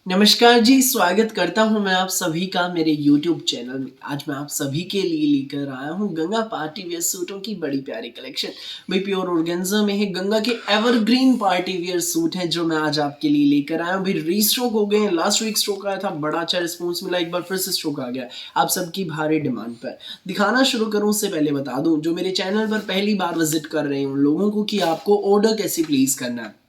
नमस्कार जी, स्वागत करता हूँ मैं आप सभी का मेरे YouTube चैनल में। आज मैं आप सभी के लिए लेकर आया हूँ गंगा पार्टी वियर सूटों की बड़ी प्यारी कलेक्शन। भाई प्योर ऑर्गेन्जा में है, गंगा के एवरग्रीन पार्टी वियर सूट हैं जो मैं आज आपके लिए लेकर आया हूँ। भाई रीस्टॉक हो गए हैं, लास्ट वीक स्टॉक आया था, बड़ा अच्छा रिस्पॉन्स मिला, एक बार फिर से स्टॉक आ गया आप सबकी भारी डिमांड पर। दिखाना शुरू करूँ उससे पहले बता दूँ, जो मेरे चैनल पर पहली बार विजिट कर रहे हैं उन लोगों को कि आपको ऑर्डर कैसे प्लेस करना है।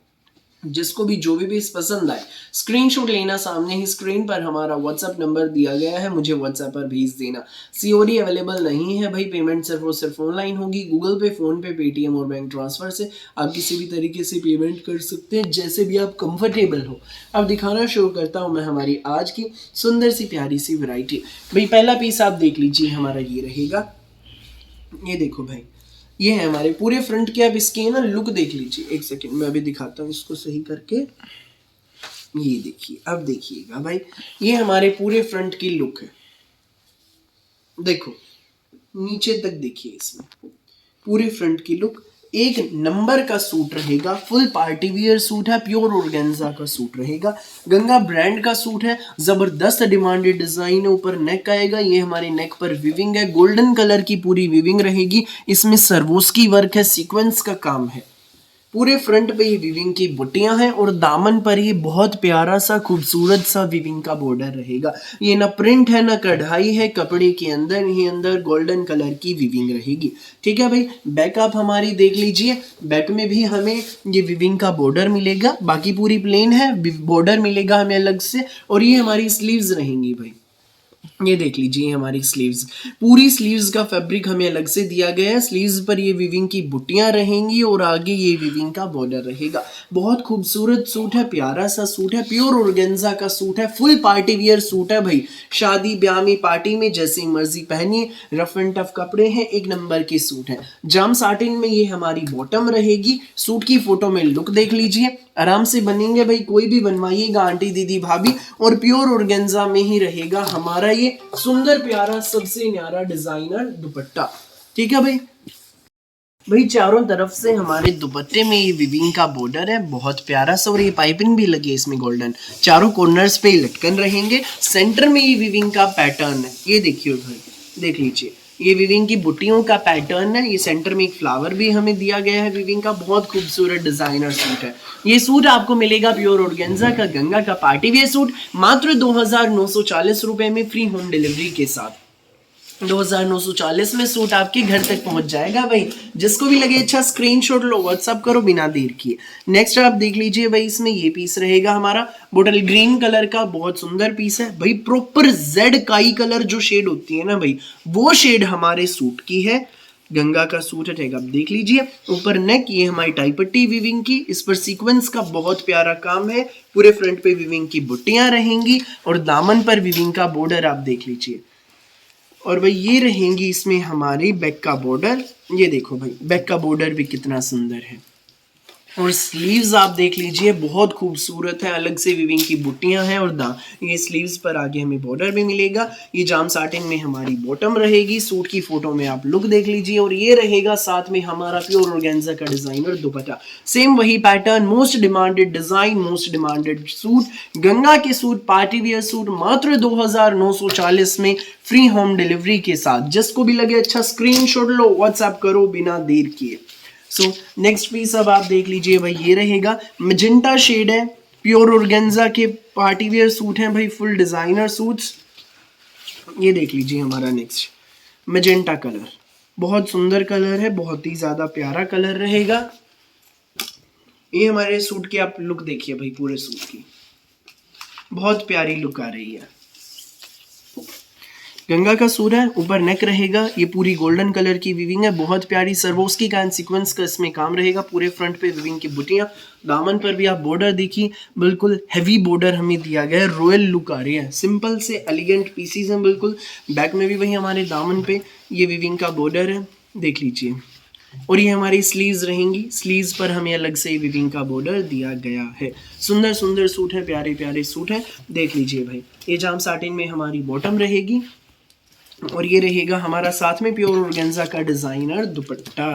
जिसको भी जो भी पीस पसंद आए स्क्रीनशॉट लेना, सामने ही स्क्रीन पर हमारा व्हाट्सएप नंबर दिया गया है, मुझे व्हाट्सएप पर भेज देना। सीओडी अवेलेबल नहीं है भाई, पेमेंट सिर्फ और सिर्फ ऑनलाइन होगी। गूगल पे, फोन पे, पेटीएम और बैंक ट्रांसफर से आप किसी भी तरीके से पेमेंट कर सकते हैं, जैसे भी आप कंफर्टेबल हो। अब दिखाना शुरू करता हूँ मैं हमारी आज की सुंदर सी प्यारी सी वैरायटी। भाई पहला पीस आप देख लीजिए, हमारा ये रहेगा। ये देखो भाई, ये है हमारे पूरे फ्रंट के। आप इसकी ना लुक देख लीजिए, एक सेकेंड मैं अभी दिखाता हूँ इसको सही करके। ये देखिए, अब देखिएगा भाई, ये हमारे पूरे फ्रंट की लुक है। देखो नीचे तक देखिए, इसमें पूरे फ्रंट की लुक एक नंबर का सूट रहेगा। फुल पार्टी वियर सूट है, प्योर ऑर्गेन्जा का सूट रहेगा, गंगा ब्रांड का सूट है। जबरदस्त डिमांडेड डिजाइन है, ऊपर नेक आएगा, ये हमारे नेक पर विविंग है, गोल्डन कलर की पूरी विविंग रहेगी। इसमें सर्वोस्की वर्क है, सीक्वेंस का काम है। पूरे फ्रंट पे ये विविंग की बुट्टियां हैं और दामन पर ये बहुत प्यारा सा खूबसूरत सा विविंग का बॉर्डर रहेगा। ये ना प्रिंट है ना कढ़ाई है, कपड़े के अंदर ही अंदर गोल्डन कलर की विविंग रहेगी। ठीक है भाई, बैक आप हमारी देख लीजिए। बैक में भी हमें ये विविंग का बॉर्डर मिलेगा, बाकी पूरी प्लेन है, बॉर्डर मिलेगा हमें अलग से। और ये हमारी स्लीव्स रहेंगी भाई, ये देख लीजिए हमारी स्लीव्स। पूरी स्लीव्स का फैब्रिक हमें अलग से दिया गया है। स्लीव्स पर ये विविंग की बुट्टियां रहेंगी और आगे ये विविंग का बॉर्डर रहेगा। बहुत खूबसूरत सूट है, प्यारा सा सूट है, प्योर ऑर्गेन्जा का सूट है, फुल पार्टी वियर सूट है भाई। शादी ब्याह में, पार्टी में जैसी मर्जी पहनिए, रफ एंड टफ कपड़े हैं, एक नंबर के सूट है। जाम साटिन में ये हमारी बॉटम रहेगी। सूट की फोटो में लुक देख लीजिए, आराम से बनेंगे भाई, कोई भी बनवाइएगा आंटी दीदी भाभी। और प्योर ऑर्गेन्जा में ही रहेगा हमारा ये सुंदर प्यारा सबसे न्यारा डिजाइनर दुपट्टा। ठीक है भाई, भाई चारों तरफ से हमारे दुपट्टे में ये विविंग का बॉर्डर है, बहुत प्यारा सा, और ये पाइपिंग भी लगी है इसमें गोल्डन। चारों कॉर्नर्स पे लटकन रहेंगे, सेंटर में ये विविंग का पैटर्न है। ये देखिए भाई, देख लीजिए, ये विविंग की बुट्टियों का पैटर्न है। ये सेंटर में एक फ्लावर भी हमें दिया गया है विविंग का। बहुत खूबसूरत डिजाइनर सूट है। ये सूट आपको मिलेगा प्योर ऑर्गेन्जा का गंगा का पार्टी वेयर सूट मात्र 2940 रुपए में, फ्री होम डिलीवरी के साथ। 2940 में सूट आपके घर तक पहुंच जाएगा भाई। जिसको भी लगे अच्छा स्क्रीनशॉट लो, व्हाट्सअप करो बिना देर किए। नेक्स्ट आप देख लीजिए भाई, इसमें ये पीस रहेगा हमारा बोटल ग्रीन कलर का, बहुत सुंदर पीस है भाई। प्रॉपर जेड काई कलर जो शेड होती है ना भाई, वो शेड हमारे सूट की है। गंगा का सूट है, आप देख लीजिए। ऊपर नेक, ये हमारी टाई पट्टी विविंग की, इस पर सीक्वेंस का बहुत प्यारा काम है। पूरे फ्रंट पे विविंग की बुट्टियां रहेंगी और दामन पर विविंग का बॉर्डर आप देख लीजिए। और भाई ये रहेंगी इसमें हमारी बैक का बॉर्डर। ये देखो भाई, बैक का बॉर्डर भी कितना सुंदर है। और स्लीव्स आप देख लीजिए, बहुत खूबसूरत है, अलग से विविंग की बुट्टियां हैं। और ये स्लीव्स पर आगे हमें बॉर्डर भी मिलेगा। ये जाम साटिन में हमारी बॉटम रहेगी। सूट की फोटो में आप लुक देख लीजिए। और ये रहेगा साथ में हमारा प्योर ऑर्गेन्जा का डिजाइनर दुपट्टा, सेम वही pattern, most demanded design, most demanded suit, Ganga के सूट, पार्टी वियर सूट मात्र 2940 में, फ्री होम डिलीवरी के साथ। जिसको भी लगे अच्छा स्क्रीनशॉट लो, व्हाट्सएप करो बिना देर किए। सो नेक्स्ट पीस अब आप देख लीजिए भाई, ये रहेगा मैजेंटा शेड है, प्योर ऑर्गेन्जा के पार्टी वेयर सूट हैं भाई, फुल डिजाइनर सूट्स। ये देख लीजिए हमारा नेक्स्ट मैजेंटा कलर, बहुत सुंदर कलर है, बहुत ही ज्यादा प्यारा कलर रहेगा। ये हमारे सूट की आप लुक देखिए भाई, पूरे सूट की बहुत प्यारी लुक आ रही है। गंगा का सूट है, ऊपर नेक रहेगा, ये पूरी गोल्डन कलर की विविंग है, बहुत प्यारी सर्वोस्की का सीक्वेंस का इसमें काम रहेगा। पूरे फ्रंट पे विविंग की बुटियां, दामन पर भी आप बॉर्डर देखिए, बिल्कुल हैवी बॉर्डर हमें दिया गया है, रॉयल लुक आ रही है। सिंपल से एलिगेंट पीसीज हैं बिल्कुल। बैक में भी वही हमारे दामन पे ये विविंग का बॉर्डर है, देख लीजिए। और ये हमारी स्लीव्स रहेंगी, स्लीव्स पर हमें अलग से विविंग का बॉर्डर दिया गया है। सुंदर सुंदर सूट है, प्यारे प्यारे सूट है, देख लीजिए भाई। ये जाम साटिन में हमारी बॉटम रहेगी और ये रहेगा हमारा साथ में प्योर ऑर्गेन्जा का डिजाइनर दुपट्टा।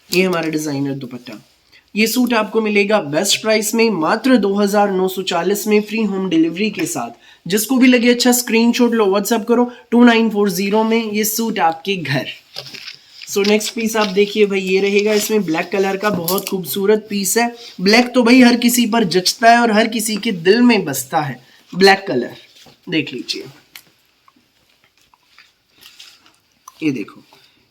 ये हमारा डिजाइनर दुपट्टा, ये सूट आपको मिलेगा बेस्ट प्राइस में मात्र 2940 में फ्री होम डिलीवरी के साथ। जिसको भी लगे अच्छा स्क्रीनशॉट लो, व्हाट्सएप करो 2940 में ये सूट आपके घर। सो नेक्स्ट पीस आप देखिए भाई, ये रहेगा इसमें ब्लैक कलर का, बहुत खूबसूरत पीस है। ब्लैक तो भाई हर किसी पर जचता है और हर किसी के दिल में बसता है ब्लैक कलर। देख लीजिए, ये देखो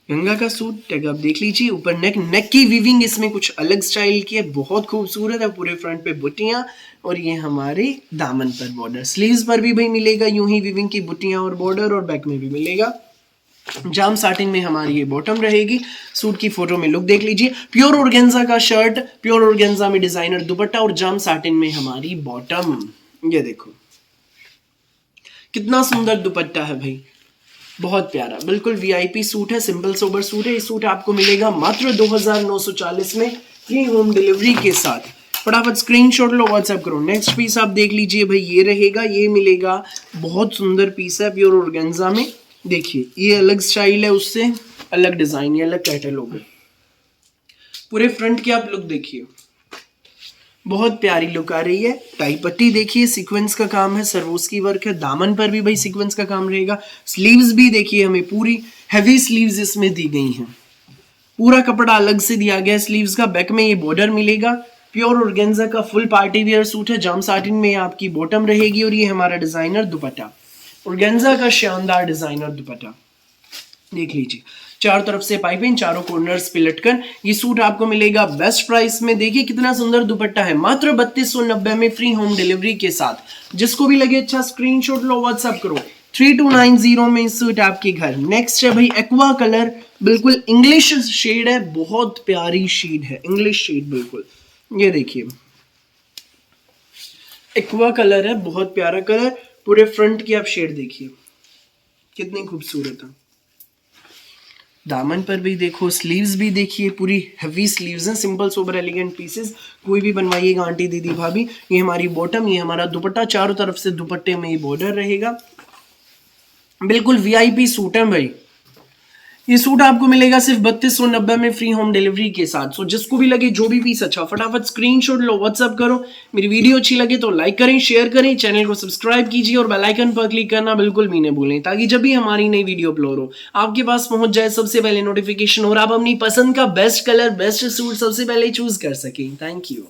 गंगा का सूट टैग आप देख लीजिए। ऊपर नेक की वीविंग इसमें कुछ अलग स्टाइल की है, बहुत खूबसूरत है। पूरे फ्रंट पे बुट्टियां और ये हमारे दामन पर बॉर्डर। स्लीव्स पर भी भाई मिलेगा यूं ही वीविंग की बुट्टियां और बॉर्डर, और बैक में भी मिलेगा। जाम साटिन में हमारी ये बॉटम रहेगी। सूट की फोटो में लुक देख लीजिए, प्योर ऑर्गेन्जा का शर्ट, प्योर ऑर्गेन्जा में डिजाइनर दुपट्टा और जाम साटिन में हमारी बॉटम। ये देखो कितना सुंदर दुपट्टा है भाई, बहुत प्यारा, बिल्कुल वीआईपी सूट है, सिंपल सोबर सूट है। ये सूट आपको मिलेगा मात्र 2940 में फ्री होम डिलीवरी के साथ। फटाफट स्क्रीनशॉट लो, व्हाट्सएप करो। नेक्स्ट पीस आप देख लीजिए भाई, ये रहेगा, ये मिलेगा, बहुत सुंदर पीस है प्योर ऑर्गेन्जा में। देखिए ये अलग स्टाइल है, उससे अलग डिजाइन, ये अलग कैटलॉग है। पूरे फ्रंट की आप लुक देखिए, बहुत प्यारी लुक आ रही है। टाई पट्टी देखिए, सीक्वेंस का काम है, सरवोस की वर्क है। दामन पर भी भाई सीक्वेंस का काम रहेगा। स्लीव्स भी देखिए, हमें पूरी हैवी स्लीव्स इसमें दी गई हैं। पूरा कपड़ा अलग से दिया गया है स्लीव्स का। बैक में ये बॉर्डर मिलेगा। प्योर ऑर्गेन्जा का फुल पार्टी वियर सूट है। जाम साटिन में आपकी बॉटम रहेगी और ये हमारा डिजाइनर दुपट्टा, ऑर्गेन्जा का शानदार डिजाइनर दुपट्टा देख लीजिए। चारों तरफ से पाइपिंग, चारों कॉर्नर्स पे लटकन। ये सूट आपको मिलेगा बेस्ट प्राइस में। देखिए कितना सुंदर दुपट्टा है, मात्र 3290 में फ्री होम डिलीवरी के साथ। जिसको भी लगे अच्छा स्क्रीनशॉट लो, व्हाट्सएप करो 3290 में सूट आपके घर। नेक्स्ट है भाई एक्वा कलर, बिल्कुल इंग्लिश शेड है, बहुत प्यारी शेड है, इंग्लिश शेड बिल्कुल। ये देखिए एक्वा कलर है, बहुत प्यारा कलर। पूरे फ्रंट की आप शेड देखिए कितनी खूबसूरत है। दामन पर भी देखो, स्लीव्स भी देखिए, पूरी हेवी स्लीव्स हैं, सिंपल सोबर एलिगेंट पीसेस। कोई भी बनवाइएगा आंटी दीदी भाभी। ये हमारी बॉटम, ये हमारा दुपट्टा, चारों तरफ से दुपट्टे में ये बॉर्डर रहेगा। बिल्कुल वीआईपी सूट है भाई। ये सूट आपको मिलेगा सिर्फ 3290 में फ्री होम डिलीवरी के साथ। सो जिसको भी लगे जो भी पीस अच्छा, फटाफट स्क्रीनशॉट लो, व्हाट्सएप करो। मेरी वीडियो अच्छी लगे तो लाइक करें, शेयर करें, चैनल को सब्सक्राइब कीजिए और बेल आइकन पर क्लिक करना बिल्कुल भी न भूलें, ताकि जब भी हमारी नई वीडियो अपलोड हो आपके पास पहुंच जाए सबसे पहले नोटिफिकेशन और आप अपनी पसंद का बेस्ट कलर, बेस्ट सूट सबसे पहले चूज कर सकें। Thank you.